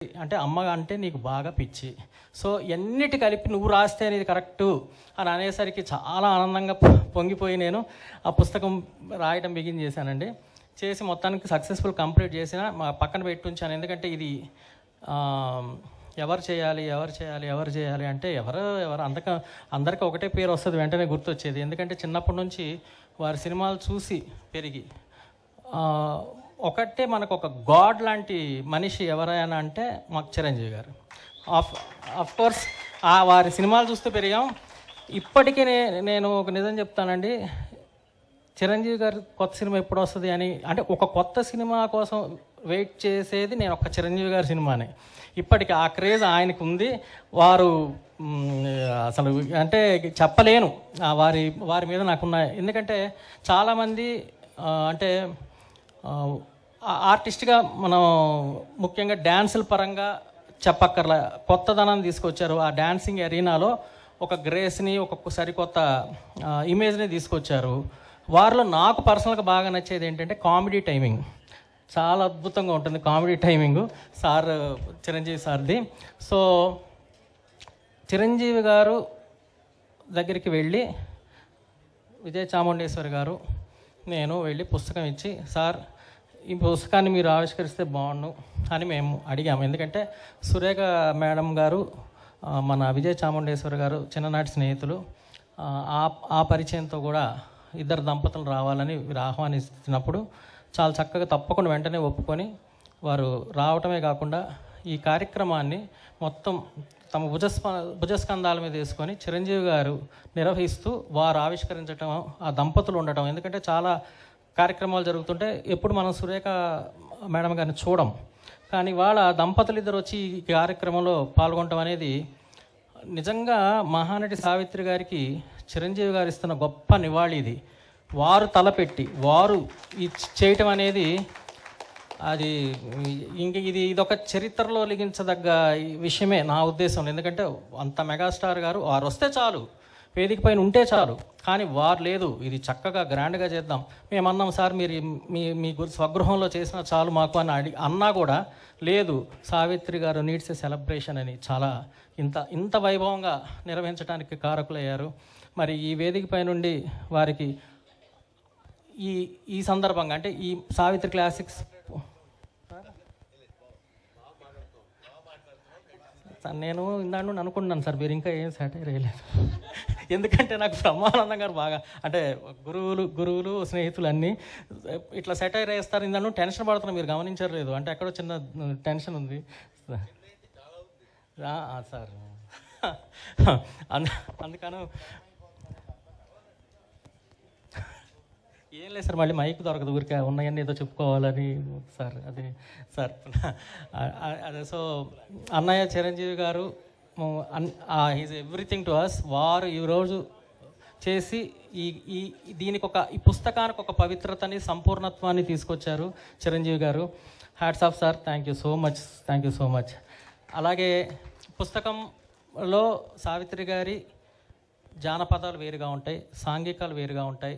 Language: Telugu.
అంటే అమ్మ అంటే నీకు బాగా పిచ్చి, సో ఎన్నిటి కలిపి నువ్వు రాస్తే అనేది కరెక్టు అని అనేసరికి చాలా ఆనందంగా పొంగిపోయి నేను ఆ పుస్తకం రాయడం బిగిన్ చేశానండి. చేసి మొత్తానికి సక్సెస్ఫుల్ కంప్లీట్ చేసిన మా పక్కన పెట్టి ఉంచాను. ఎందుకంటే ఇది ఎవరు చేయాలి అంటే ఎవరు అందరికీ ఒకటే పేరు వస్తుంది, వెంటనే గుర్తొచ్చేది. ఎందుకంటే చిన్నప్పటి నుంచి వారి సినిమాలు చూసి పెరిగి ఒకటే మనకు ఒక గాడ్ లాంటి మనిషి ఎవరైనా అంటే మాకు చిరంజీవి గారు. ఆఫ్ కోర్స్ వారి సినిమాలు చూస్తూ పెరిగాం. ఇప్పటికీ నేను ఒక నిజం చెప్తానండి, చిరంజీవి గారు కొత్త సినిమా ఎప్పుడు వస్తుంది అని, అంటే ఒక కొత్త సినిమా కోసం వెయిట్ చేసేది నేను ఒక చిరంజీవి గారి సినిమానే. ఇప్పటికి ఆ క్రేజ్ ఆయనకు ఉంది. వారు అసలు అంటే చెప్పలేను వారి మీద నాకున్న. ఎందుకంటే చాలామంది అంటే ఆర్టిస్ట్గా మనం ముఖ్యంగా డ్యాన్సుల పరంగా చెప్పక్కర్లా, కొత్తదనాన్ని తీసుకొచ్చారు. ఆ డ్యాన్సింగ్ ఎరీనాలో ఒక గ్రేస్ని, ఒక సరికొత్త ఇమేజ్ని తీసుకొచ్చారు. వారిలో నాకు పర్సనల్గా బాగా నచ్చేది ఏంటంటే కామెడీ టైమింగ్. చాలా అద్భుతంగా ఉంటుంది కామెడీ టైమింగు చిరంజీవి సార్ది. సో చిరంజీవి గారు దగ్గరికి వెళ్ళి విజయ చాముండేశ్వరి గారు నేను వెళ్ళి పుస్తకం ఇచ్చి, సార్ ఈ పుస్తకాన్ని మీరు ఆవిష్కరిస్తే బాగుండు అని మేము అడిగాము. ఎందుకంటే సురేఖ మేడం గారు మన విజయ చాముండేశ్వరి గారు చిన్ననాటి స్నేహితులు. ఆ పరిచయంతో కూడా ఇద్దరు దంపతులు రావాలని ఆహ్వానిస్తున్నప్పుడు చాలా చక్కగా తప్పకుండా వెంటనే ఒప్పుకొని వారు రావటమే కాకుండా ఈ కార్యక్రమాన్ని మొత్తం తమ భుజస్కంధాల మీద వేసుకొని చిరంజీవి గారు నిర్వహిస్తూ వారు ఆవిష్కరించడం, ఆ దంపతులు ఉండటం. ఎందుకంటే చాలా కార్యక్రమాలు జరుగుతుంటే ఎప్పుడు మనం సురేఖ మేడం గారిని చూడం, కానీ వాళ్ళ దంపతులు ఇద్దరు వచ్చి ఈ కార్యక్రమంలో పాల్గొనడం అనేది నిజంగా మహానటి సావిత్రి గారికి చిరంజీవి గారు ఇస్తున్న గొప్ప నివాళి. ఇది వారు తలపెట్టి వారు చేయటం అనేది అది ఇదొక చరిత్రలో లిఖించదగ్గ విషయమే నా ఉద్దేశం. ఎందుకంటే అంత మెగాస్టార్ గారు వారు వస్తే చాలు, వేదిక పైన ఉంటే చాలు, కానీ వారు లేదు, ఇది చక్కగా గ్రాండ్గా చేద్దాం. మేమన్నాం, సార్ మీరు మీ స్వగృహంలో చేసిన చాలు మాకు అని అన్నా కూడా లేదు, సావిత్రి గారు నీడ్స్ ఎ సెలబ్రేషన్ అని చాలా ఇంత వైభవంగా నిర్వహించడానికి కారకులయ్యారు. మరి ఈ వేదిక పై నుండి వారికి ఈ సందర్భంగా అంటే ఈ సావిత్రి క్లాసిక్స్ నేను ఇందాక అనుకుంటున్నాను సార్, మీరు ఇంకా ఏం సెటైర్ వేయలేదు. ఎందుకంటే నాకు బ్రహ్మానందం గారు బాగా అంటే గురువులు స్నేహితులు అన్నీ ఇట్లా సెటైర్ వేస్తారు. ఇందాక టెన్షన్ పడుతున్నా, మీరు గమనించలేదు అంటే ఎక్కడో చిన్న టెన్షన్ ఉంది సార్. అందుకని ఏం లేదు సార్, మళ్ళీ మైక్ దొరకదు, ఊరికే ఉన్నాయని ఏదో చెప్పుకోవాలని సార్. అదే సార్ అదే. సో అన్నయ్య చిరంజీవి గారు ఈజ్ ఎవ్రీథింగ్ టు అస్. వారు ఈరోజు చేసి ఈ పుస్తకానికి ఒక పవిత్రతని, సంపూర్ణత్వాన్ని తీసుకొచ్చారు చిరంజీవి గారు. Hats off sir, thank you so much. అలాగే పుస్తకంలో సావిత్రి గారి జానపదాలు వేరుగా ఉంటాయి, సాంఘికాలు వేరుగా ఉంటాయి.